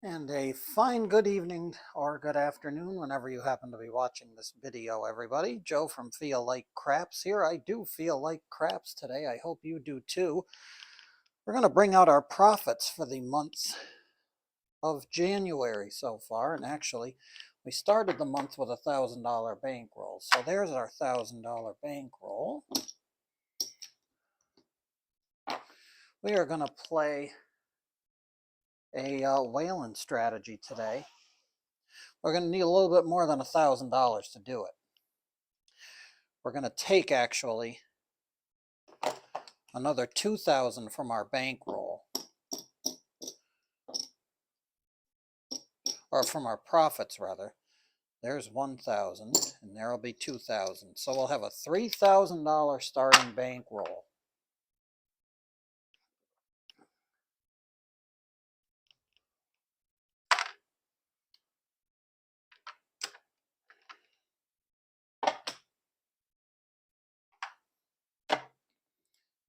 And a fine good evening or good afternoon whenever you happen to be watching this video, everybody. Joe from Feel Like Craps here. I do feel like craps today. I hope you do too. We're going to bring out our profits for the month of January so far. And actually, we started the month with a $1,000 bankroll. So there's our $1,000 bankroll. We are going to play a Waylon strategy today. We're going to need a little bit more than $1,000 to do it. We're going to take actually another 2,000 from our bankroll, or from our profits rather. There's 1,000 and there'll be 2,000. So we'll have a $3,000 starting bankroll.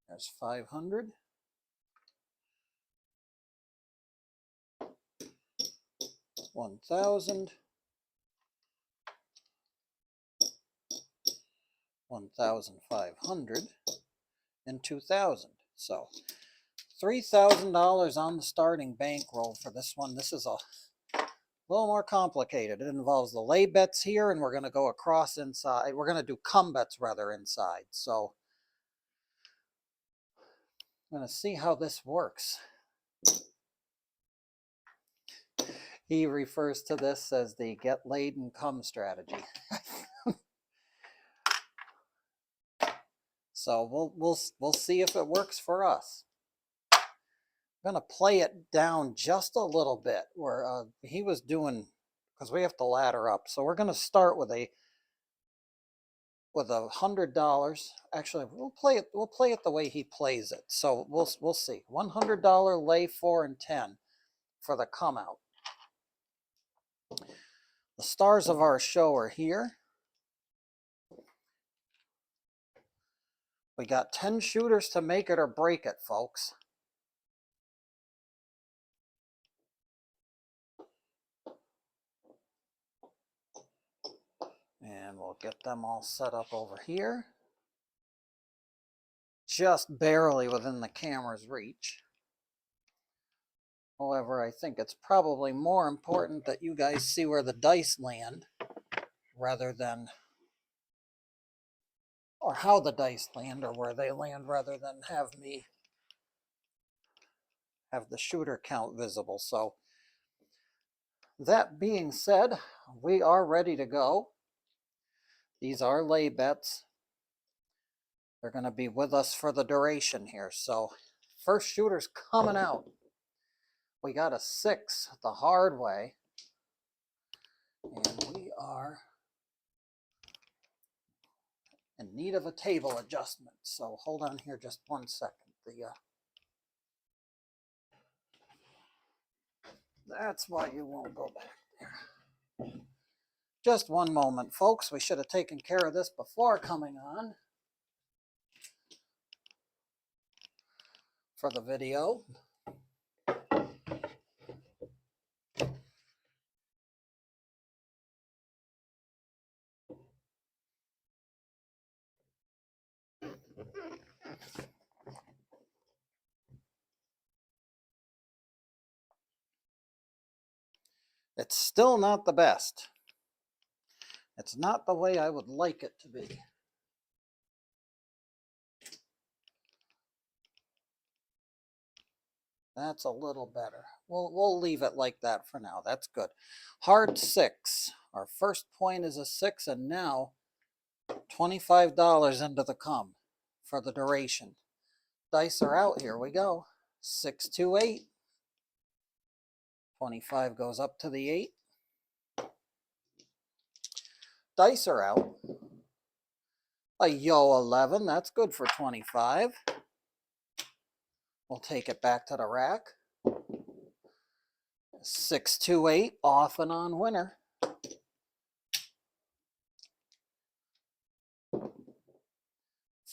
There's 500. 1,000. 1,500 and 2,000. So $3,000 on the starting bankroll for this one. This is a little more complicated. It involves the lay bets here, and we're going to go across inside. We're going to do come bets rather inside. So I'm going to see how this works. He refers to this as the get laid and come strategy. So we'll see if it works for us. I'm going to play it down just a little bit where he was doing, because we have to ladder up. So we're going to start with $100. Actually, we'll play it the way he plays it. So we'll see. $100 lay 4 and 10 for the come out. The stars of our show are here. We got 10 shooters to make it or break it, folks. And we'll get them all set up over here. Just barely within the camera's reach. However, I think it's probably more important that you guys see where the dice land rather than, or how the dice land or where they land rather than have me have the shooter count visible. So that being said, we are ready to go. These are lay bets. They're going to be with us for the duration here. So first shooter's coming out. We got a 6 the hard way. And we are in need of a table adjustment. So hold on here just 1 second. That's why you won't go back there. Just 1 moment, folks. We should have taken care of this before coming on for the video. It's still not the best. It's not the way I would like it to be. That's a little better. We'll leave it like that for now. That's good. Hard 6. Our first point is a 6, and now $25 into the come for the duration. Dice are out. Here we go. 6, 2, 8. 25 goes up to the 8. Dice are out. A yo 11. That's good for 25. We'll take it back to the rack. 6, 2, 8. Off and on winner.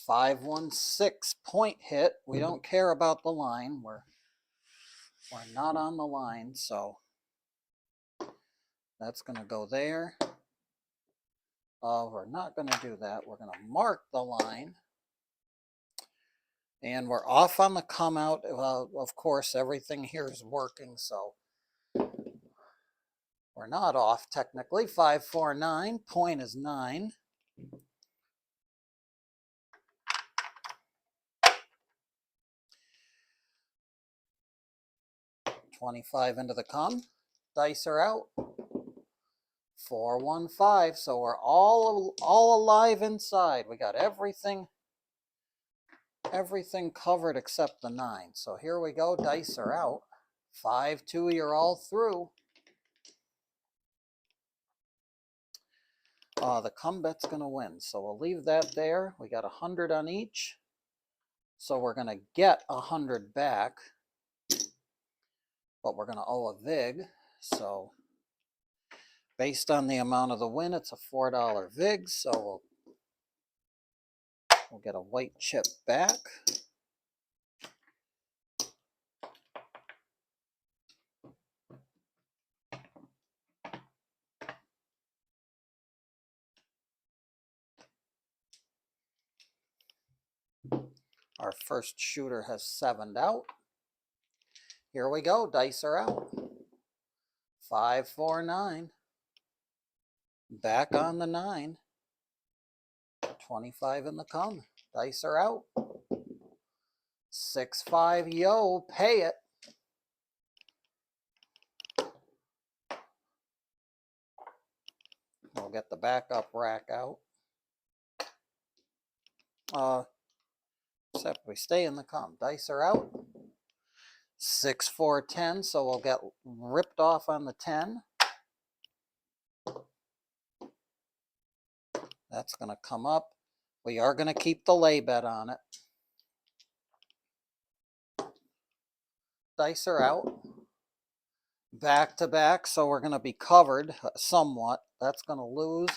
5, 1, 6 point hit. We don't care about the line. We're not on the line, so That's going to go there. We're not going to do that. We're going to mark the line. And we're off on the come out. Of course, everything here is working, so we're not off technically. 549, point is 9. $25 into the come. Dice are out. 415. So we're all alive inside. We got everything covered except the 9. So here we go. Dice are out. 5-2. You're all through. The come bet's going to win. So we'll leave that there. We got 100 on each. So we're going to get 100 back. But we're going to owe a VIG. So based on the amount of the win, it's a $4 VIG. So we'll get a white chip back. Our first shooter has 7'd out. Here we go. Dice are out. 549. Back on the 9. 25 in the come. Dice are out. 6-5. Yo, pay it. We'll get the backup rack out. Except we stay in the come. Dice are out. 6-4, 10. So we'll get ripped off on the 10. That's going to come up. We are going to keep the lay bet on it. Dice are out. Back to back, so we're going to be covered somewhat. That's going to lose.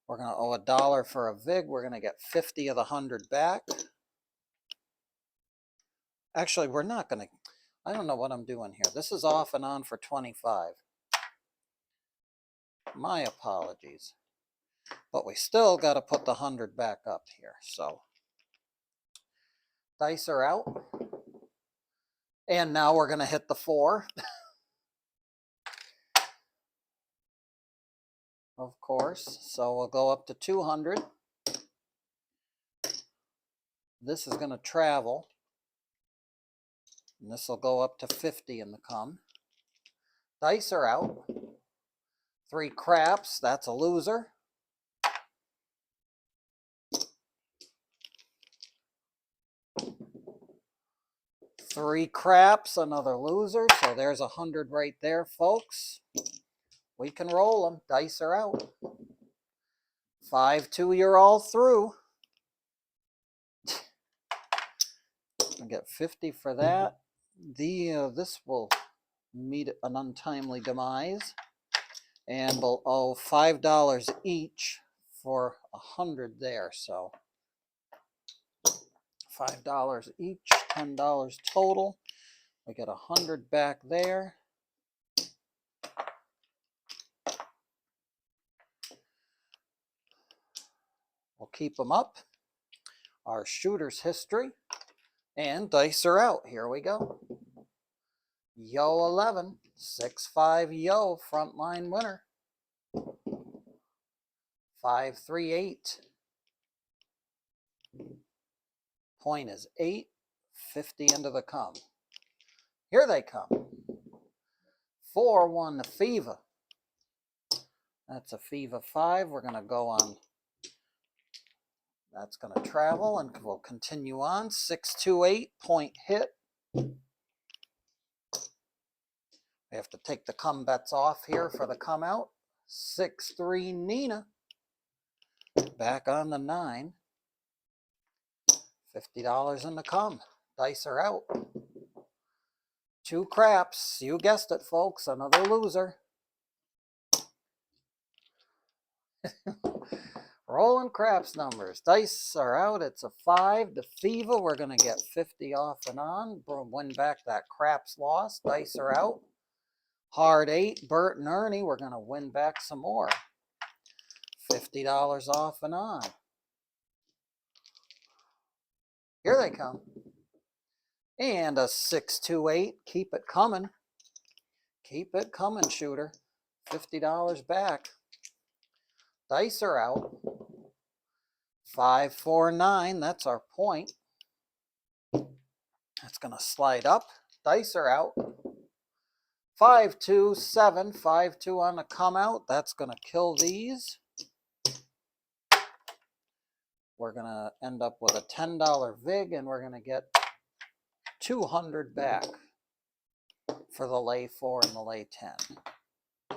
We're going to owe $1 for a VIG. We're going to get 50 of the 100 back. Actually, we're not going to. I don't know what I'm doing here. This is off and on for 25. My apologies. But we still got to put the 100 back up here. So dice are out. And now we're going to hit the 4. Of course. So we'll go up to 200. This is going to travel. And this will go up to 50 in the come. Dice are out. 3 craps. That's a loser. 3 craps, another loser. So there's 100 right there, folks. We can roll them. Dice are out. 5-2, you're all through. I get 50 for that. This will meet an untimely demise. And we'll owe $5 each for 100 there. So $5 each, $10 total. We get 100 back there. We'll keep them up. Our shooter's history. And dice are out. Here we go. Yo 11. 6-5 yo. Frontline winner. 5-3-8. Point is 8. 50 into the come. Here they come. 4-1 FIVA. That's a FIVA 5. We're going to go on. That's going to travel and we'll continue on. 6-2-8. Point hit. We have to take the come bets off here for the come out. 6-3 Nina. Back on the 9. $50 in the come. Dice are out. 2 craps. You guessed it, folks. Another loser. Rolling craps numbers. Dice are out. It's a 5. The FIVA, we're going to get 50 off and on. Win back that craps loss. Dice are out. Hard 8, Bert and Ernie. We're going to win back some more. $50 off and on. Here they come. And a 628. Keep it coming. Keep it coming, shooter. $50 back. Dice are out. 549. That's our point. That's going to slide up. Dice are out. 527. 5-2 on the come out. That's going to kill these. We're going to end up with a $10 VIG, and we're going to get 200 back for the lay 4 and the lay 10. I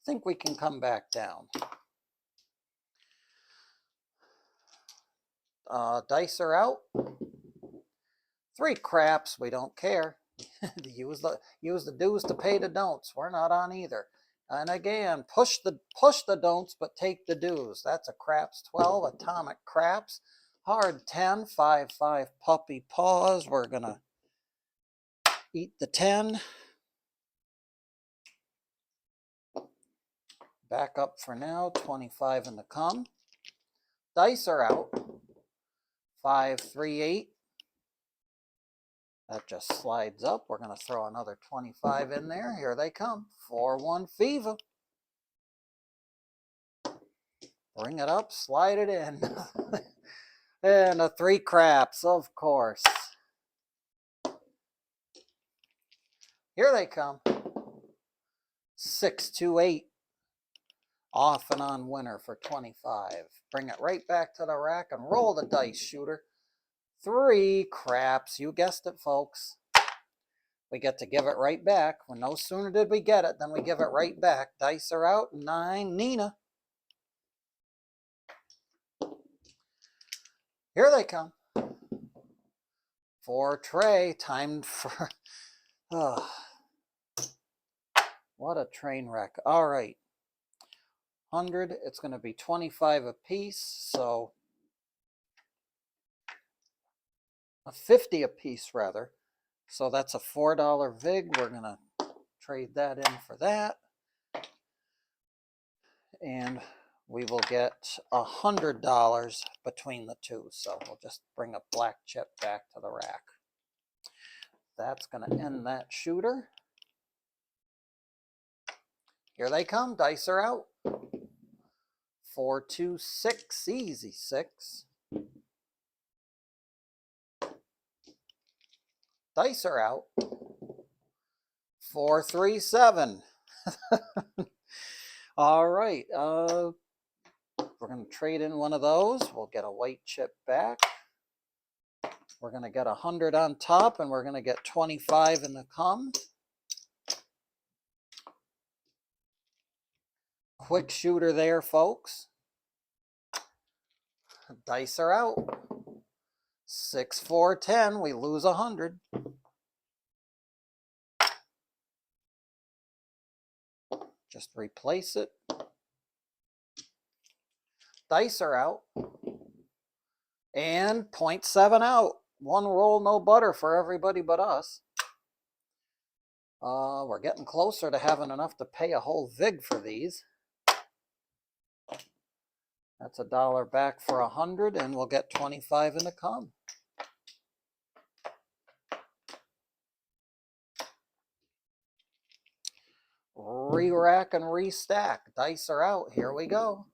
think we can come back down. Dice are out. 3 craps. We don't care. use the do's to pay the don'ts. We're not on either. And again, push the don'ts, but take the do's. That's a craps 12. Atomic craps. Hard 10. 5-5 puppy paws. We're gonna eat the 10. Back up for now. 25 in the come. Dice are out. 5-3-8. That just slides up. We're going to throw another 25 in there. Here they come. 4-1 fever. Bring it up, slide it in. And a 3 craps, of course. Here they come. 6-2-8. Off and on winner for 25. Bring it right back to the rack and roll the dice, shooter. 3 craps. You guessed it, folks. We get to give it right back. When no sooner did we get it, then we give it right back. Dice are out. 9, Nina. Here they come. 4 Trey. Time for... Oh, what a train wreck. All right. 100. It's going to be 25 a piece. So... 50 a piece, rather. So that's a $4 VIG. We're going to trade that in for that. And we will get $100 between the two. So we'll just bring a black chip back to the rack. That's going to end that shooter. Here they come. Dice are out. 4-2-6. Easy 6. Dice are out. 4-3-7. All right. We're going to trade in one of those. We'll get a white chip back. We're going to get 100 on top, and we're going to get 25 in the come. Quick shooter there, folks. Dice are out. 6-4-10. We lose 100. Just replace it. Dice are out. And 0.7 out. 1 roll, no butter for everybody but us. We're getting closer to having enough to pay a whole VIG for these. That's $1 back for 100, and we'll get 25 in the come. Re-rack and restack. Dice are out. Here we go.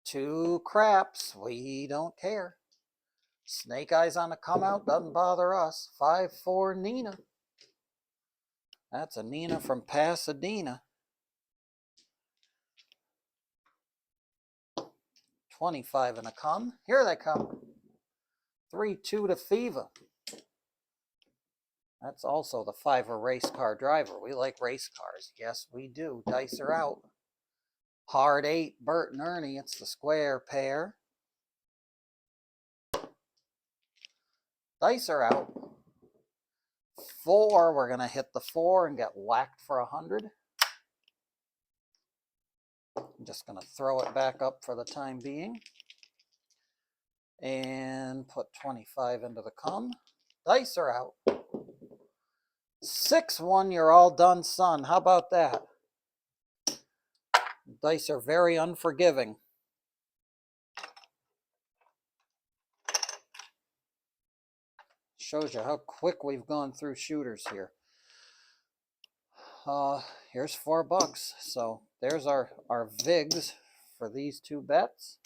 2 craps. We don't care. Snake eyes on the come out. Doesn't bother us. 5-4 Nina. That's a Nina from Pasadena. 25 in a come. Here they come. 3-2 to Fever. That's also the 5er race car driver. We like race cars. Yes, we do. Dice are out. Hard 8, Bert and Ernie. It's the square pair. Dice are out. 4. We're going to hit the 4 and get whacked for 100. I'm just going to throw it back up for the time being. And put 25 into the come. Dice are out. 6-1, you're all done, son. How about that? Dice are very unforgiving. Shows you how quick we've gone through shooters here. Here's $4. So there's our VIGs for these two bets.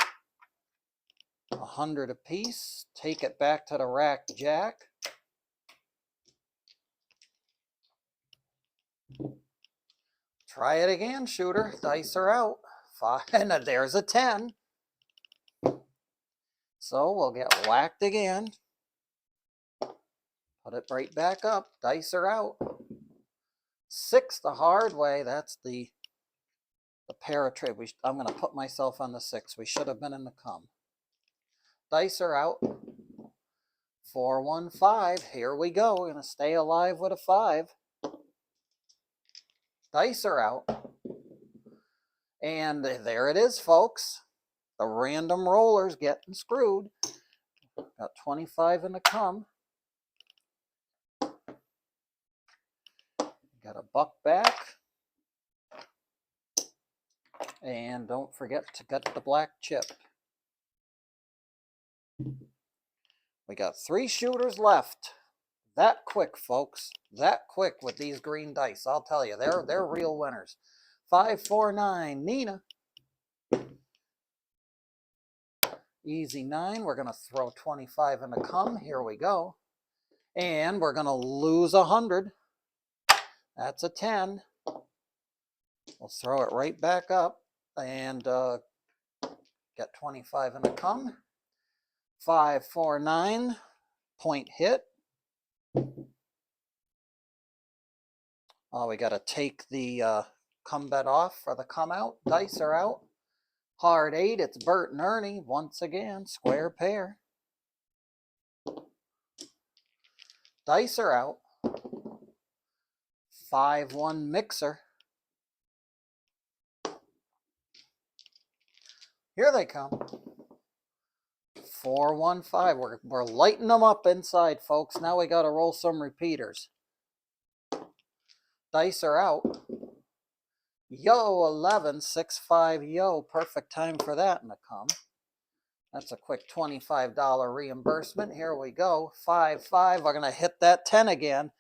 100 apiece. Take it back to the rack jack. Try it again, shooter. Dice are out. 5, and there's a 10. So we'll get whacked again. Put it right back up. Dice are out. 6 the hard way. That's the pair of trade. I'm going to put myself on the 6. We should have been in the come. Dice are out. 4, 1, 5. Here we go. We're going to stay alive with a 5. Dice are out. And there it is, folks. The random roller's getting screwed. Got 25 in the come. Got a buck back. And don't forget to get the black chip. We got 3 shooters left. That quick, folks. That quick with these green dice. I'll tell you, they're real winners. 5, 4, 9. Nina. Easy 9. We're going to throw 25 in the come. Here we go. And we're going to lose 100. That's a 10. We'll throw it right back up and get 25 in the come. 5, 4, 9. Point hit. Oh, we got to take the come bet off for the come out. Dice are out. Hard 8. It's Bert and Ernie once again. Square pair. Dice are out. 5, 1 mixer. Here they come. 4, 1, 5. We're lighting them up inside, folks. Now we got to roll some repeaters. Dice are out. Yo, 11, 6, 5, yo. Perfect time for that in the come. That's a quick $25 reimbursement. Here we go. 5, 5. We're going to hit that 10 again.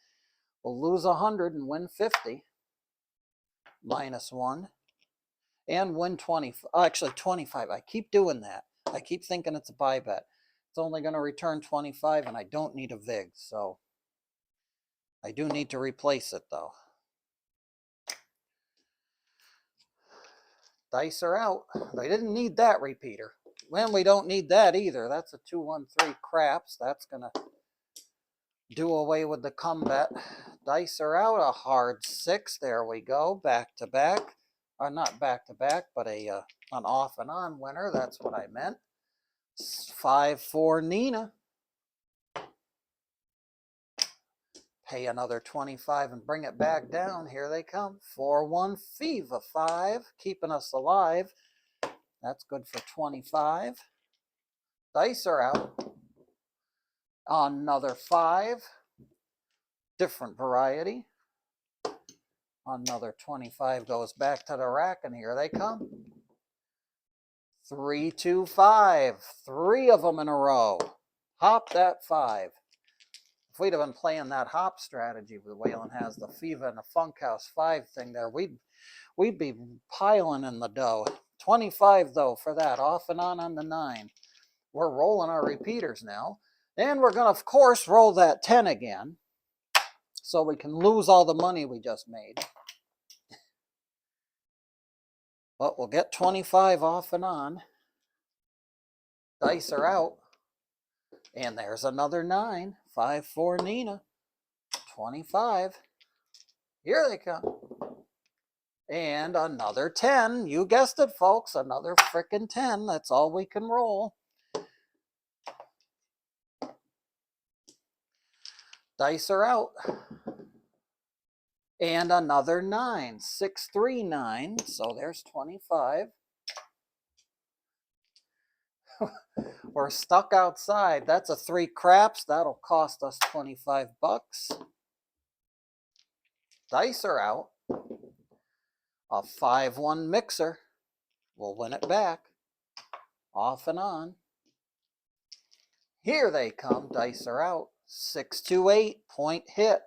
We'll lose 100 and win 50. -1. And win 20. Actually, 25. I keep doing that. I keep thinking it's a buy bet. It's only going to return 25, and I don't need a VIG. So I do need to replace it, though. Dice are out. They didn't need that repeater. Well, we don't need that either. That's a 2, 1, 3 craps. That's going to do away with the come bet. Dice are out. A hard 6. There we go. Back to back. Or not back to back, but an off and on winner. That's what I meant. 5, 4 Nina. Pay another 25 and bring it back down. Here they come. 4, 1 Fiva 5. Keeping us alive. That's good for 25. Dice are out. Another 5. Different variety. Another 25 goes back to the rack, and here they come. 3, 2, 5. 3 of them in a row. Hop that 5. If we'd have been playing that hop strategy with Waylon has the FIFA and the Funkhouse 5 thing there, we'd be piling in the dough. 25 though for that, off and on the 9. We're rolling our repeaters now. And we're going to, of course, roll that 10 again so we can lose all the money we just made. But we'll get 25 off and on. Dice are out. And there's another 9. 5, 4 Nina. 25. Here they come. And another 10. You guessed it, folks. Another frickin' 10. That's all we can roll. Dice are out. And another 9. 6, 3, 9. So there's 25. We're stuck outside. That's a 3 craps. That'll cost us 25 bucks. Dice are out. A 5-1 mixer will win it back. Off and on. Here they come. Dice are out. 6-2-8. Point hit.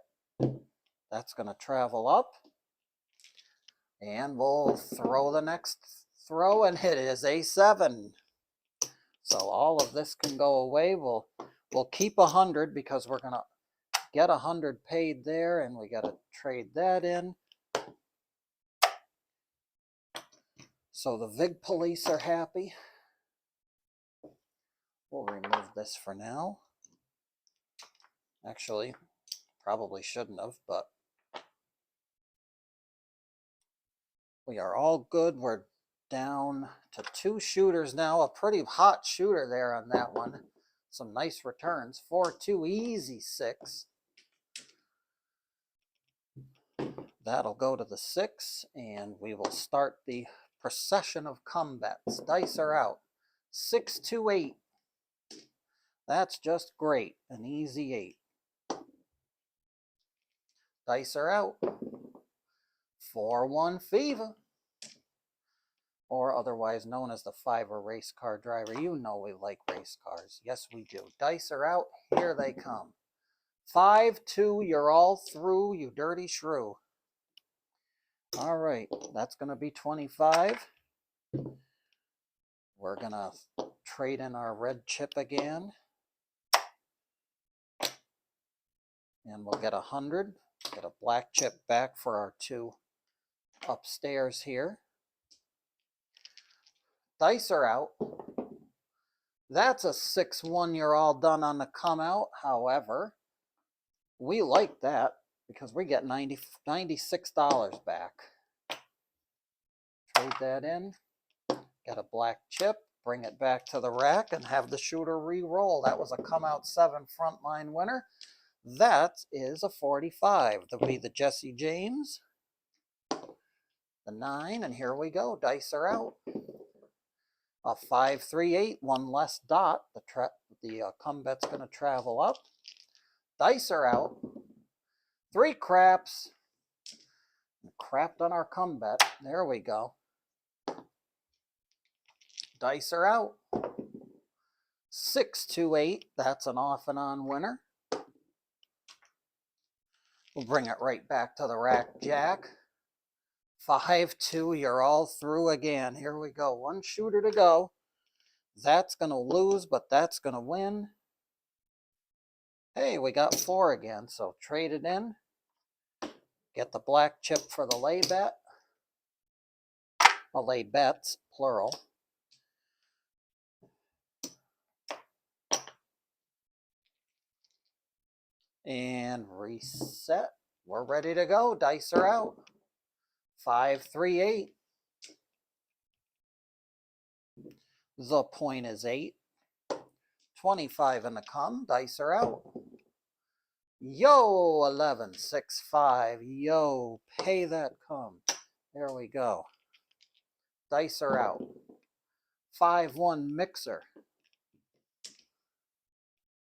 That's going to travel up. And we'll throw the next throw, and it is a 7. So all of this can go away. We'll keep 100 because we're going to get 100 paid there, and we got to trade that in. So the Vig police are happy. We'll remove this for now. Actually, probably shouldn't have, but we are all good. We're down to 2 shooters now. A pretty hot shooter there on that one. Some nice returns. 4-2, easy 6. That'll go to the 6, and we will start the procession of comebacks. Dice are out. 6-2-8. That's just great. An easy 8. Dice are out. 4-1 Fever, or otherwise known as the Fiver race car driver. You know we like race cars. Yes, we do. Dice are out. Here they come. 5-2. You're all through, you dirty shrew. All right, that's going to be 25. We're going to trade in our red chip again. And we'll get 100. Get a black chip back for our 2 upstairs here. Dice are out. That's a 6-1. You're all done on the come out. However, we like that because we get $96 back. Trade that in. Get a black chip. Bring it back to the rack and have the shooter re-roll. That was a come out 7 frontline winner. That is a 45. That'll be the Jesse James. The 9, and here we go. Dice are out. A 5-3-8, 1 less dot. The comebet's going to travel up. Dice are out. 3 craps. Crapped on our comebet. There we go. Dice are out. 6-2-8. That's an off and on winner. We'll bring it right back to the rack jack. 5-2. You're all through again. Here we go. 1 shooter to go. That's going to lose, but that's going to win. Hey, we got 4 again, so trade it in. Get the black chip for the lay bet. Well, lay bets, plural. And reset. We're ready to go. Dice are out. 5-3-8. The point is 8. 25 in the come. Dice are out. Yo, 11-6-5. Yo, pay that come. There we go. Dice are out. 5-1 mixer.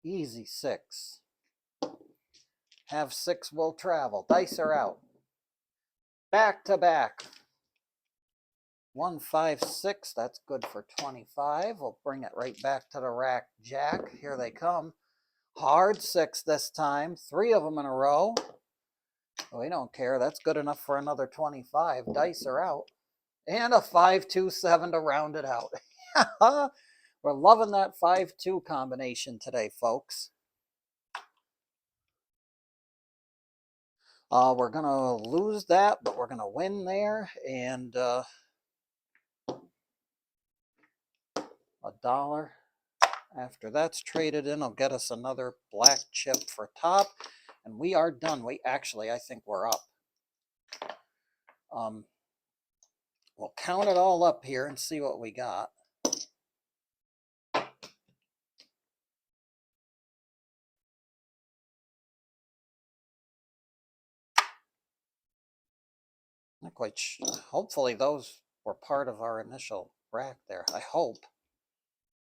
Easy 6. Have 6 will travel. Dice are out. Back to back. 1-5-6. That's good for 25. We'll bring it right back to the rack jack. Here they come. Hard 6 this time. 3 of them in a row. We don't care. That's good enough for another 25. Dice are out. And a 5-2-7 to round it out. We're loving that 5-2 combination today, folks. We're going to lose that, but we're going to win there. And $1. After that's traded in, will get us another black chip for top. And we are done. I think we're up. We'll count it all up here and see what we got. Not quite sure. Hopefully those were part of our initial rack there. I hope.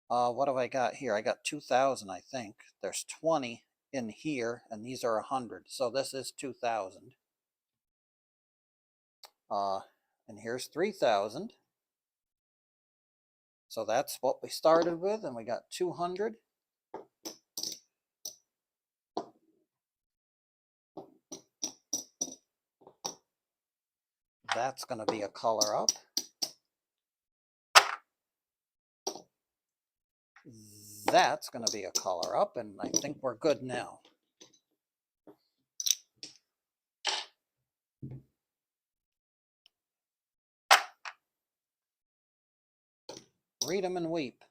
What have I got here? I got 2,000, I think. There's 20 in here, and these are 100. So this is 2,000. And here's 3,000. So that's what we started with, and we got 200. That's going to be a color up. That's going to be a color up, and I think we're good now. Read 'em and weep.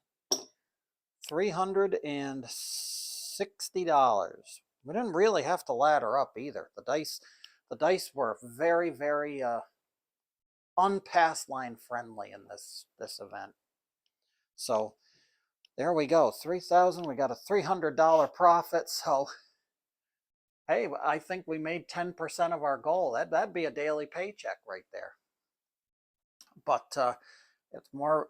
$360. We didn't really have to ladder up either. The dice were very, very unpass line friendly in this event. So there we go. 3,000. We got a $300 profit. So hey, I think we made 10% of our goal. That'd be a daily paycheck right there. But it's more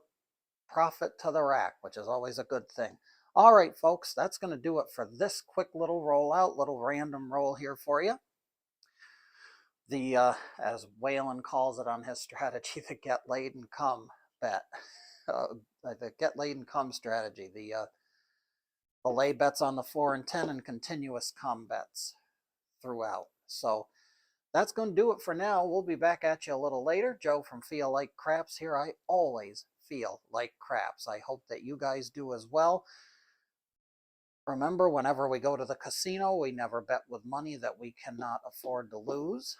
profit to the rack, which is always a good thing. All right, folks, that's going to do it for this quick little rollout, little random roll here for you. The, as Waylon calls it on his strategy, the get laid and come bet. The get laid and come strategy. The lay bets on the 4 and 10 and continuous come bets throughout. So that's going to do it for now. We'll be back at you a little later. Joe from Feel Like Craps here. I always feel like craps. I hope that you guys do as well. Remember, whenever we go to the casino, we never bet with money that we cannot afford to lose.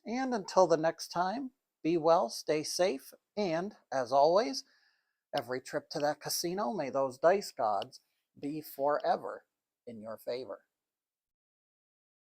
And until the next time, be well, stay safe, and as always, every trip to that casino, may those dice gods be forever in your favor.